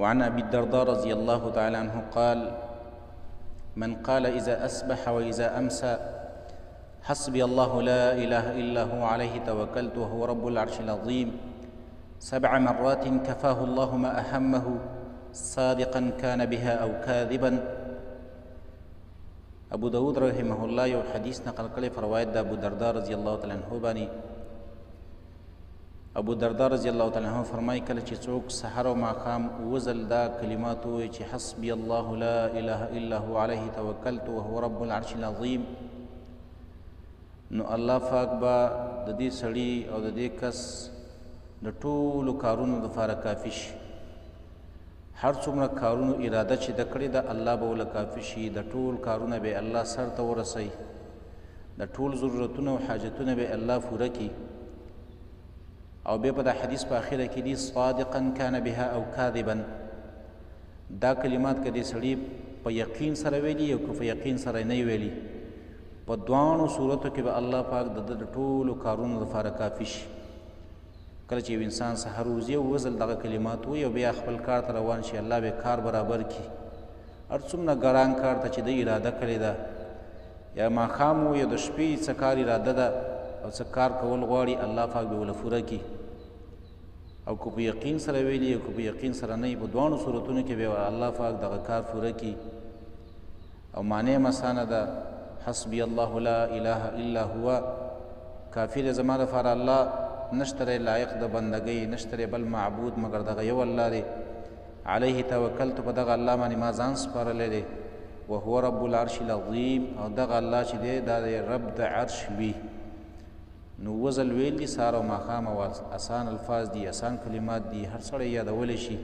وعن أبي الدرداء رضي الله تعالى عنه قال: من قال إذا أصبح وإذا أمسى حسبي الله لا إله إلا هو عليه توكلت وهو رب العرش العظيم 7 مرات كفاه الله ما أهمه صادقا كان بها أو كاذبا. ابو داود رحمه الله یو حدیث نقل کړی په روایت د ابو درداء رضی الله تعالی عنہ باندې. ابو درداء رضی الله تعالی عنہ فرمایي کله چې څوک سحر او ماښام وزل دا کلمات وایي چې حسبي الله لا اله الا هو عليه توکلت وهو رب العرش العظیم، نو الله پاک به د دې سړي او د دې کس د ټولو کارونو دپاره کافي شي. هر څومره کارونو اراده چې د کړې ده الله به ورله کافي شي. د ټول کارونه به الله سر ته ورسوي، د ټول ضرورتونه او حاجتونه به الله پوره کړي. او بیا په د حدیث په اخره کې دي صادقا کان بها او کاذبا. دا کلمات که دې سړي په یقین سره ویلي او که په یقین سره نه ویلي، په دواړو صورتو کې به الله پاک د ټولو کارونو دپاره کافي شي. کله چې یو انسان سحر وځي او وزل دغه کلمات وایي او بیا خپل کار ته روان شي، الله به کار برابر کړي. هر څومره ګران کار ته چې د اراده کړې ده، یا ماښام و یا د شپې څه کار اراده ده او څه کار کول غواړي، الله پاک به ورله پوره کړي. او که په یقین سره ویلي او که په یقین سره نه وي، په دواړو صورتونو کې به الله پاک دغه کار پوره کړي. او معنی هم اسانه ده، حسبي الله لا اله الا هو، کافي دی زما دپاره الله، نشته لایق د بندګۍ، نشته بل معبود مګر دغه یو الله دی. علیه توکلت، په دغه الله باندې ما ځان سپارلی دی. وهو رب العرش العظیم، او دغه الله چې دی دا دی رب د عرش وي. نو وزل ویل دي سهار او ماښام، او اسان الفاظ دي، اسان کلمات دي، هر سړی یادولی شي.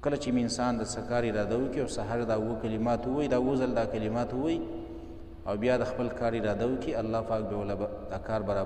کله چې انسان د څه کار اراده وکړي او سهار دا 7 کلمات ووایي، دا وزل دا کلمات ووایي او بیا د خپل کار اراده وکړي، الله پاک به ورله دا کار برابر